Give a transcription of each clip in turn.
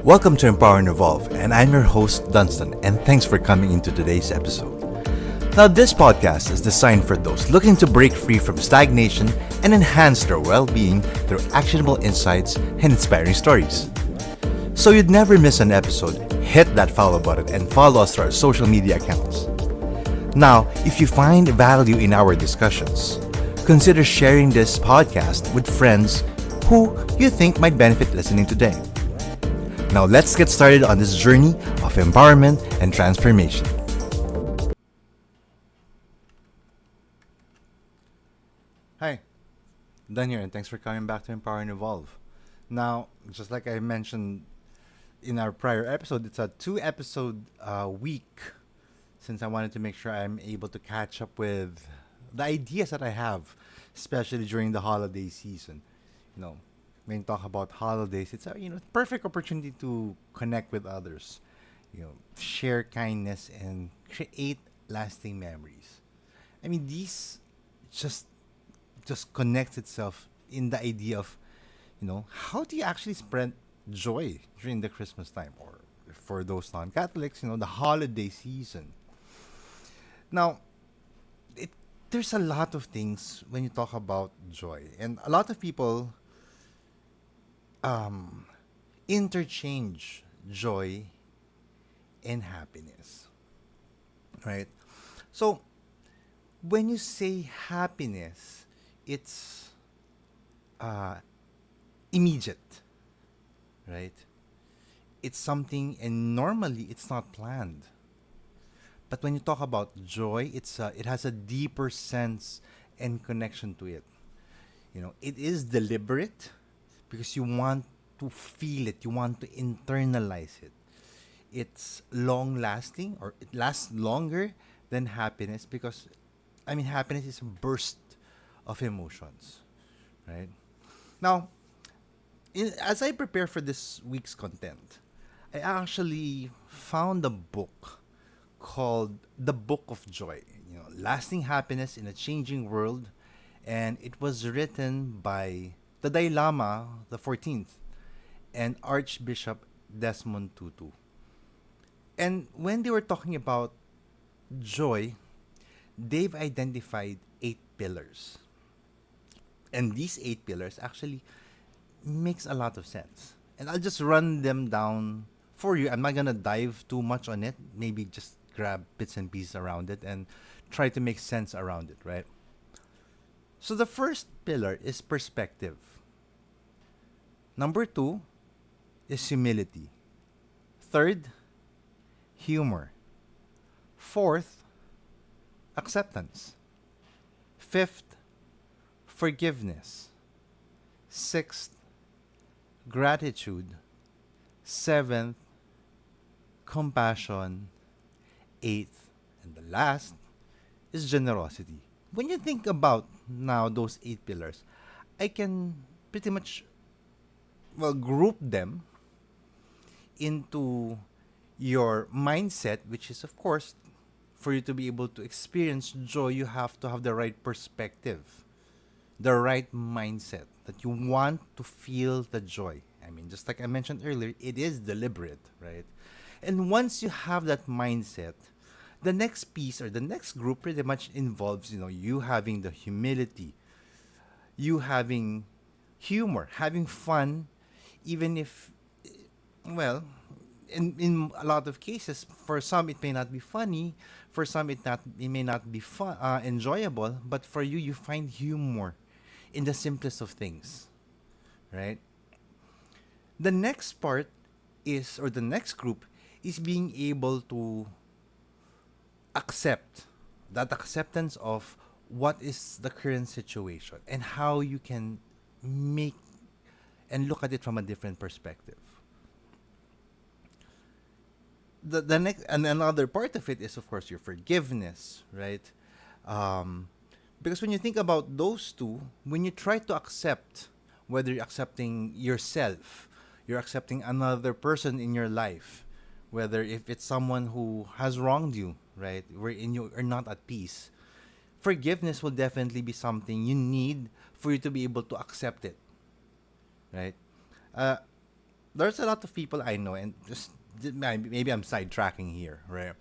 Welcome to Empower and Evolve, and I'm your host, Dunstan, and thanks for coming into today's episode. Now, this podcast is designed for those looking to break free from stagnation and enhance their well-being through actionable insights and inspiring stories. So you'd never miss an episode, hit that follow button and follow us through our social media accounts. Now, if you find value in our discussions, consider sharing this podcast with friends who you think might benefit listening today. Now let's get started on this journey of empowerment and transformation. Hi, Dan here, and thanks for coming back to Empower and Evolve. Now, just like I mentioned in our prior episode, it's a 2-episode week since I wanted to make sure I'm able to catch up with the ideas that I have, especially during the holiday season. When you talk about holidays, it's a perfect opportunity to connect with others, share kindness and create lasting memories. I mean, these just connects itself in the idea of, how do you actually spread joy during the Christmas time, or for those non-Catholics, the holiday season. Now, there's a lot of things when you talk about joy, and a lot of people interchange joy and happiness, right? So when you say happiness, it's immediate, right? It's something, and normally it's not planned. But when you talk about joy, it has a deeper sense and connection to it. It is deliberate because you want to feel it, you want to internalize it. It's long lasting, or it lasts longer than happiness, because happiness is a burst of emotions, right? Now, as I prepare for this week's content, I actually found a book called The Book of Joy, Lasting Happiness in a Changing World, and it was written by the Dalai Lama, the 14th, and Archbishop Desmond Tutu. And when they were talking about joy, they've identified 8 pillars. And these 8 pillars actually makes a lot of sense. And I'll just run them down for you. I'm not going to dive too much on it. Maybe just grab bits and pieces around it and try to make sense around it, right? So the first pillar is perspective. Number 2 is humility. Third, humor. Fourth, acceptance. Fifth, forgiveness. Sixth, gratitude. Seventh, compassion. Eighth, and the last is generosity. When you think about now those 8 pillars, I can pretty much group them into your mindset, which is, of course, for you to be able to experience joy, you have to have the right perspective, the right mindset, that you want to feel the joy. Just like I mentioned earlier, it is deliberate, right? And once you have that mindset, the next piece, or the next group, pretty much involves, you having the humility, you having humor, having fun, even if, in a lot of cases, for some it may not be funny, for some it may not be fun, enjoyable, but for you, you find humor in the simplest of things, right? The next part is, or the next group is being able to accept, that acceptance of what is the current situation and how you can make and look at it from a different perspective. The next, and another part of it is, of course, your forgiveness, right? Because when you think about those two, when you try to accept, whether you're accepting yourself, you're accepting another person in your life, whether if it's someone who has wronged you, right, wherein you are not at peace, forgiveness will definitely be something you need for you to be able to accept it, right? there's a lot of people I know, and just maybe I'm sidetracking here, right?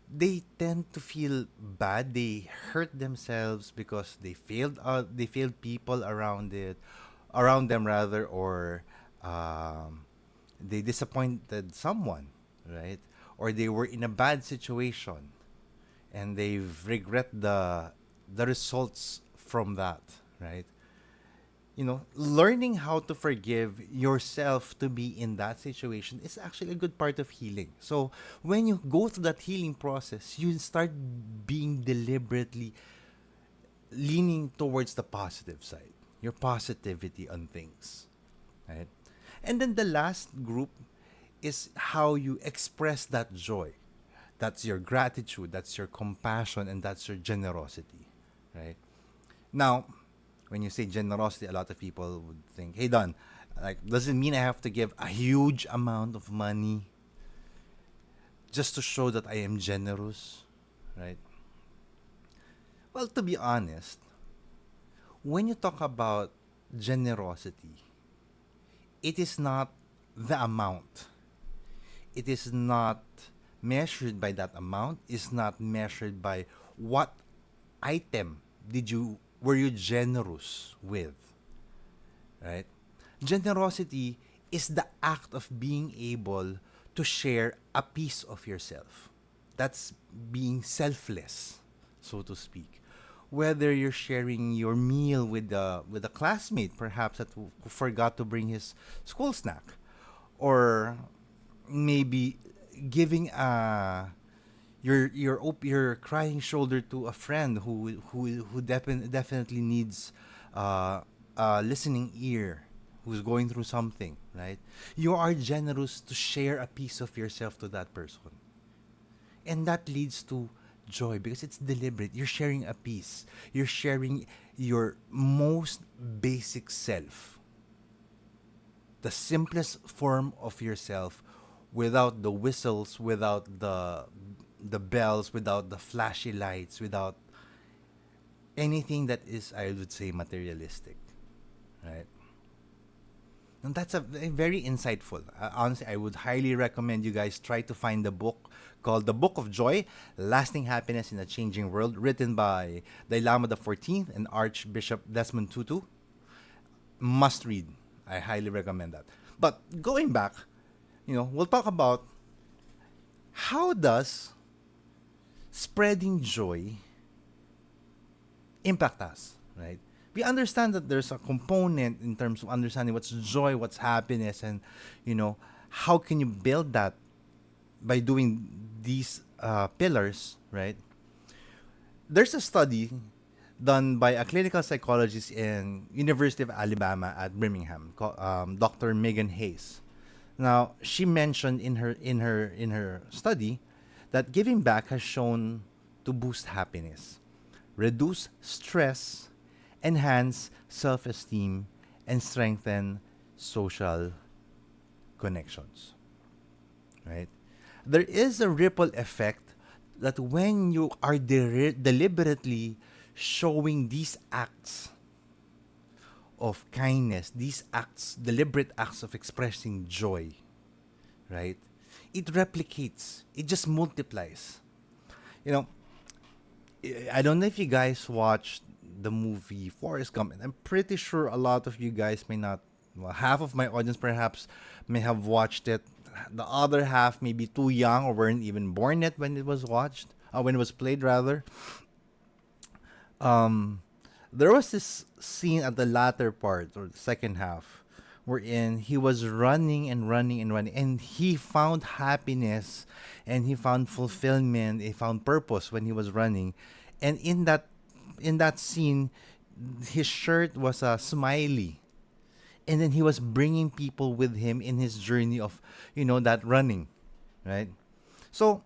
They tend to feel bad. They hurt themselves because they failed. They failed people around them rather, or they disappointed someone, right? Or they were in a bad situation and they've regret the results from that, right? Learning how to forgive yourself to be in that situation is actually a good part of healing. So when you go through that healing process, you start being deliberately leaning towards the positive side, your positivity on things, right? And then the last group is how you express that joy. That's your gratitude, that's your compassion, and that's your generosity, right? Now, when you say generosity, a lot of people would think, "Hey, Don, like, does it mean I have to give a huge amount of money just to show that I am generous?" Right? Well, to be honest, when you talk about generosity, it is not the amount. It is not measured by that amount. It's not measured by what item did you were you generous with, right? Generosity is the act of being able to share a piece of yourself. That's being selfless, so to speak. Whether you're sharing your meal with a classmate, perhaps that who forgot to bring his school snack, or maybe giving your crying shoulder to a friend who definitely needs a listening ear, who's going through something, right? You are generous to share a piece of yourself to that person, and that leads to joy because it's deliberate. You're sharing a piece. You're sharing your most basic self, the simplest form of yourself, without the whistles, without the bells, without the flashy lights, without anything that is, I would say, materialistic, right? And that's very insightful. Honestly, I would highly recommend you guys try to find the book called The Book of Joy, Lasting Happiness in a Changing World, written by Dalai Lama the 14th and Archbishop Desmond Tutu. Must read. I highly recommend that. But going back, we'll talk about how does spreading joy impact us, right? We understand that there's a component in terms of understanding what's joy, what's happiness, and how can you build that by doing these pillars, right? There's a study done by a clinical psychologist in University of Alabama at Birmingham, Dr. Megan Hayes. Now, she mentioned in her study that giving back has shown to boost happiness, reduce stress, enhance self-esteem, and strengthen social connections. Right? There is a ripple effect that when you are deliberately showing these acts of kindness, these deliberate acts of expressing joy, right? It replicates, it just multiplies. You know, I don't know if you guys watched the movie Forrest Gump, and I'm pretty sure a lot of you guys may not. Well, half of my audience perhaps may have watched it. The other half may be too young or weren't even born yet when it was watched, when it was played rather. Um, there was this scene at the latter part or the second half wherein he was running and running and running, and he found happiness and he found fulfillment, he found purpose when he was running. And in that scene, his shirt was a smiley, and then he was bringing people with him in his journey of that running, right? So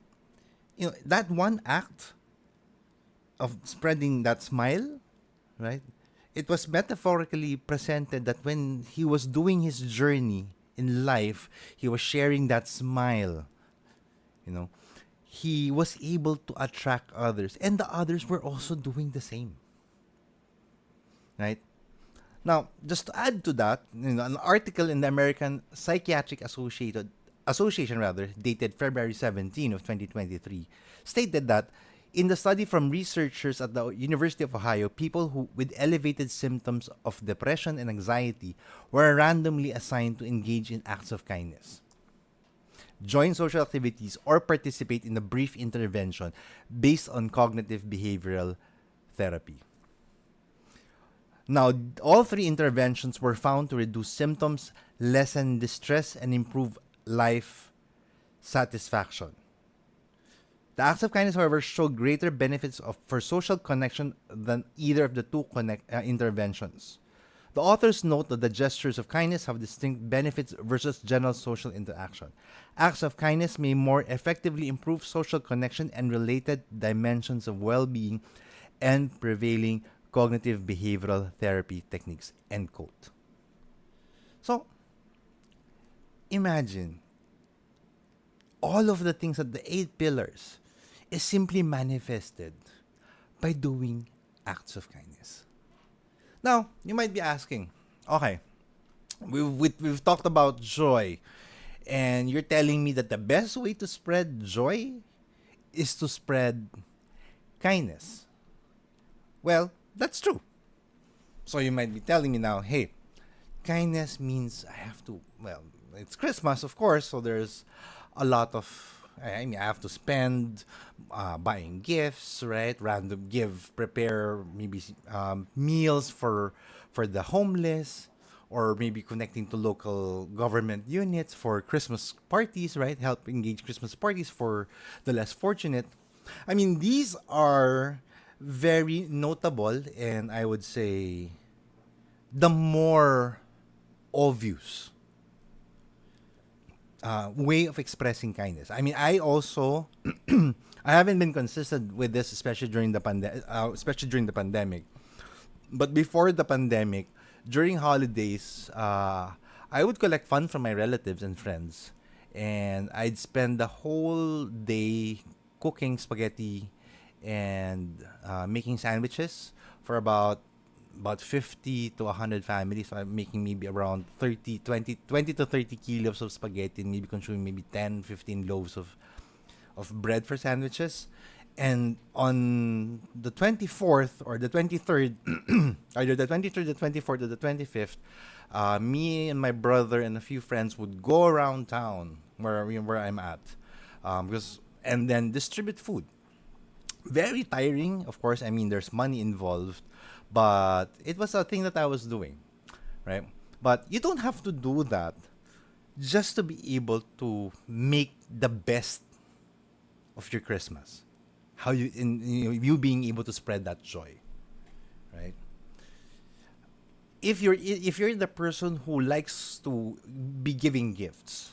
that one act of spreading that smile, right? It was metaphorically presented that when he was doing his journey in life, he was sharing that smile, you know. He was able to attract others, and the others were also doing the same, right? Now, just to add to that, an article in the American Psychiatric Association rather, dated February 17 of 2023, stated that in the study from researchers at the University of Ohio, people who with elevated symptoms of depression and anxiety were randomly assigned to engage in acts of kindness, join social activities, or participate in a brief intervention based on cognitive behavioral therapy. Now, all three interventions were found to reduce symptoms, lessen distress, and improve life satisfaction. The acts of kindness, however, show greater benefits for social connection than either of the two interventions. The authors note that the gestures of kindness have distinct benefits versus general social interaction. Acts of kindness may more effectively improve social connection and related dimensions of well-being and prevailing cognitive behavioral therapy techniques, end quote. So, imagine all of the things that the 8 pillars is simply manifested by doing acts of kindness. Now, you might be asking, okay, we've talked about joy, and you're telling me that the best way to spread joy is to spread kindness. Well, that's true. So you might be telling me now, hey, kindness means I have to, well, it's Christmas, of course, so there's a lot of, I mean, I have to spend buying gifts, right? Prepare maybe meals for the homeless, or maybe connecting to local government units for Christmas parties, right? Help engage Christmas parties for the less fortunate. I mean, these are very notable, and I would say the more obvious way of expressing kindness. I mean, I also I haven't been consistent with this, especially during the pandemic. But before the pandemic, during holidays, I would collect funds from my relatives and friends, and I'd spend the whole day cooking spaghetti and making sandwiches for about 50 to 100 families. So I'm making maybe around 20 to 30 kilos of spaghetti, and maybe consuming maybe 10, 15 loaves of bread for sandwiches. And on the 24th or the 23rd, either the 23rd, the 24th, or the 25th, me and my brother and a few friends would go around town where I'm at, and then distribute food. Very tiring, of course. I mean, there's money involved, but it was a thing that I was doing, right? But you don't have to do that just to be able to make the best of your Christmas. How you being able to spread that joy, right? If you're the person who likes to be giving gifts,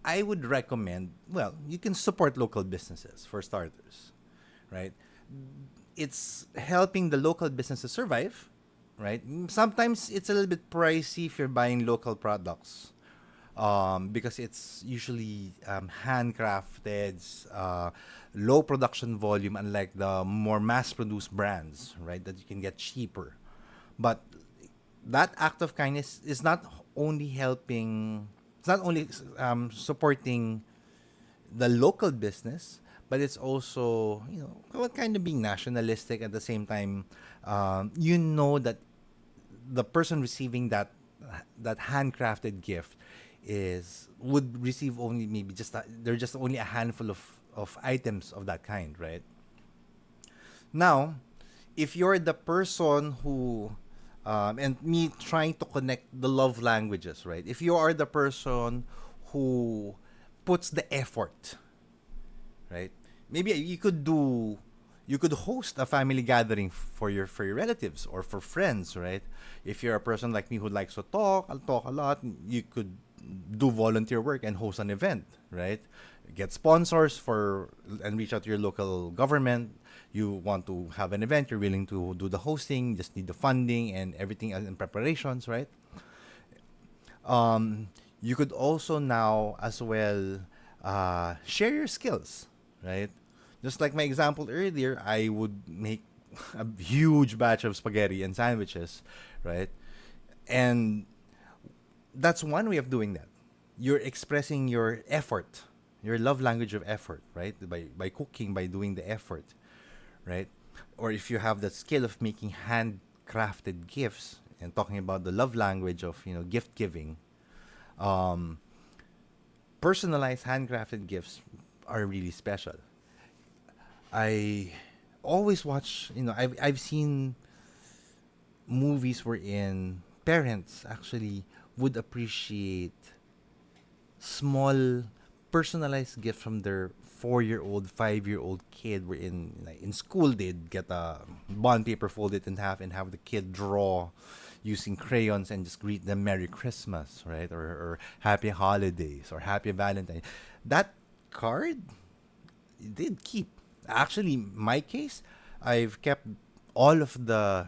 I would recommend, well, you can support local businesses for starters, right? It's helping the local businesses survive, right? Sometimes it's a little bit pricey if you're buying local products, because it's usually handcrafted, low production volume, unlike the more mass-produced brands, right? That you can get cheaper. But that act of kindness is not only helping, it's not only supporting the local business, but it's also, what kind of being nationalistic at the same time. That the person receiving that handcrafted gift would receive only maybe they're just only a handful of items of that kind, right? Now, if you're the person who and me trying to connect the love languages, right? If you are the person who puts the effort, right? Maybe you could host a family gathering for your relatives or for friends, right? If you're a person like me who likes to talk, I'll talk a lot, you could do volunteer work and host an event, right? Get sponsors and reach out to your local government. You want to have an event, you're willing to do the hosting, just need the funding and everything in preparations, right? You could also now as well share your skills, right? Just like my example earlier, I would make a huge batch of spaghetti and sandwiches, right? And that's one way of doing that. You're expressing your effort, your love language of effort, right? By cooking, by doing the effort, right? Or if you have the skill of making handcrafted gifts and talking about the love language of gift giving, um, personalized handcrafted gifts are really special. I always watch, I've seen movies wherein parents actually would appreciate small personalized gift from their 4-year-old, 5-year-old kid. Where in school they'd get a bond paper, fold it in half, and have the kid draw using crayons and just greet them Merry Christmas, right? Or Happy Holidays or Happy Valentine. That card did keep. Actually, my case, I've kept all of the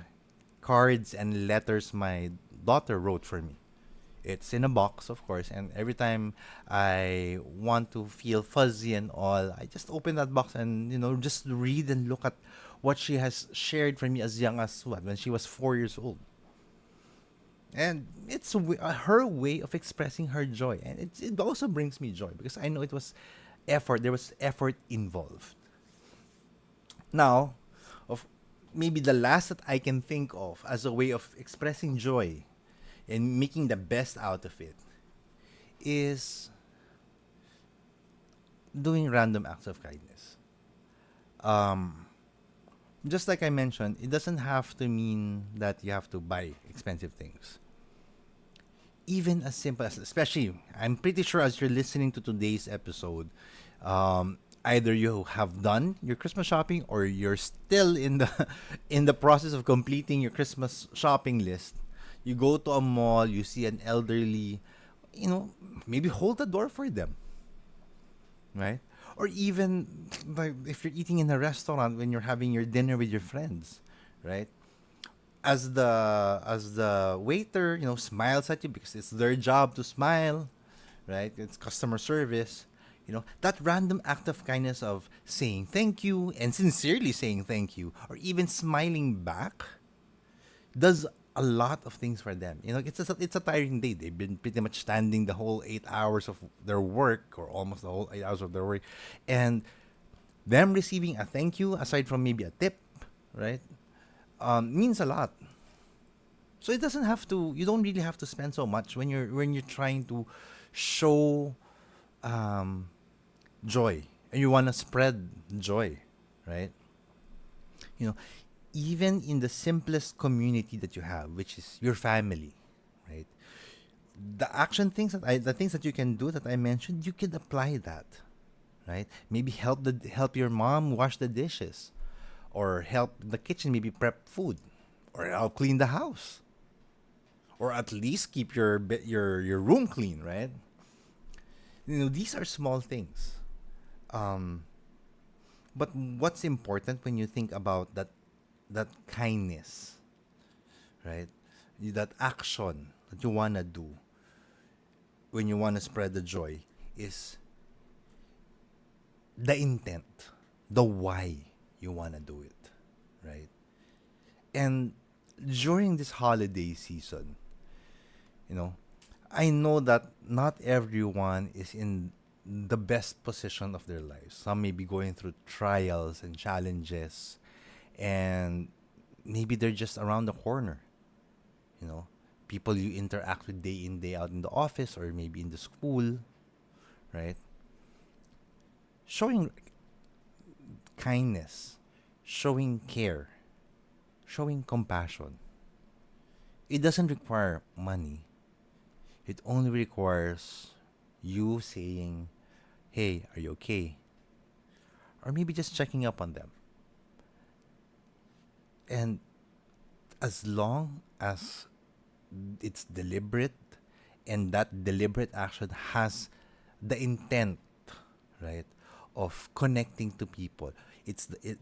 cards and letters my daughter wrote for me. It's in a box, of course, and every time I want to feel fuzzy and all, I just open that box and just read and look at what she has shared for me as young as what when she was 4 years old, and it's her way of expressing her joy, and it also brings me joy because I know it was effort. There was effort involved. Now, of maybe the last that I can think of as a way of expressing joy and making the best out of it is doing random acts of kindness. Um, just like I mentioned, it doesn't have to mean that you have to buy expensive things. Even as simple as, especially, I'm pretty sure as you're listening to today's episode, either you have done your Christmas shopping or you're still in the in the process of completing your Christmas shopping list. You go to a mall, you see an elderly, you know, maybe hold the door for them, right? Or even like if you're eating in a restaurant when you're having your dinner with your friends, right? As the waiter, smiles at you because it's their job to smile, right? It's customer service. That random act of kindness of saying thank you and sincerely saying thank you or even smiling back does a lot of things for them. It's a tiring day. They've been pretty much standing the whole 8 hours of their work or almost the whole 8 hours of their work. And them receiving a thank you aside from maybe a tip, right? Means a lot. So it doesn't have to. You don't really have to spend so much when you're trying to show um, joy and you want to spread joy, right? You know, even in the simplest community that you have, which is your family, right? The things that you can do that I mentioned, you can apply that, right? Maybe help your mom wash the dishes, or help the kitchen maybe prep food, or help clean the house, or at least keep your room clean, right? These are small things. Um, but what's important when you think about that kindness, right? That action that you wanna do when you wanna spread the joy is the intent, the why you wanna do it, right? And during this holiday season, you know, I know that not everyone is in the best position of their lives. Some may be going through trials and challenges, and maybe they're just around the corner. You know, People you interact with day in, day out in the office or maybe in the school, right? Showing kindness, showing care, showing compassion. It doesn't require money. It only requires you saying, hey, are you okay? Or maybe just checking up on them. And as long as it's deliberate and that deliberate action has the intent, right, of connecting to people,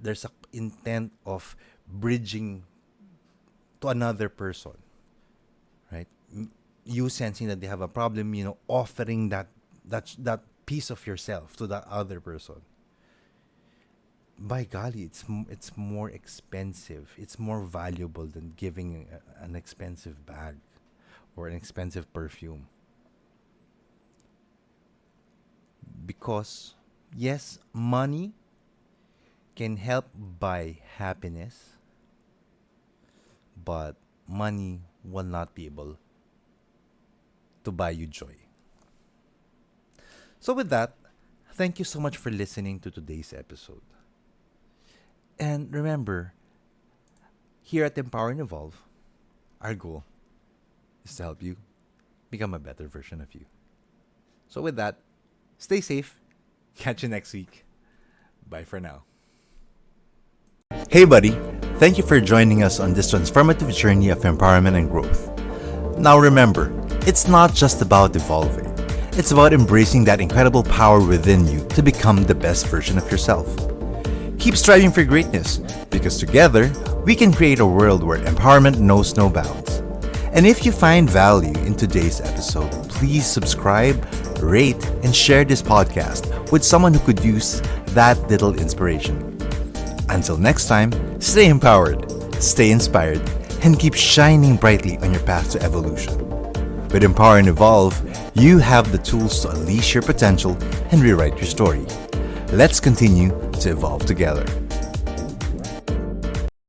there's a intent of bridging to another person, right? You sensing that they have a problem, offering that piece of yourself to that other person. By golly, it's more expensive. It's more valuable than giving an expensive bag. or an expensive perfume. Because, yes, money can help buy happiness, but money will not be able to buy you joy. So, with that, thank you so much for listening to today's episode. And remember, here at Empower and Evolve, our goal is to help you become a better version of you. So, with that, stay safe. Catch you next week. Bye for now. Hey, buddy. Thank you for joining us on this transformative journey of empowerment and growth. Now, remember, it's not just about evolving, it's about embracing that incredible power within you to become the best version of yourself. Keep striving for greatness, because together, we can create a world where empowerment knows no bounds. And if you find value in today's episode, please subscribe, rate, and share this podcast with someone who could use that little inspiration. Until next time, stay empowered, stay inspired, and keep shining brightly on your path to evolution. With Empower and Evolve, you have the tools to unleash your potential and rewrite your story. Let's continue to evolve together.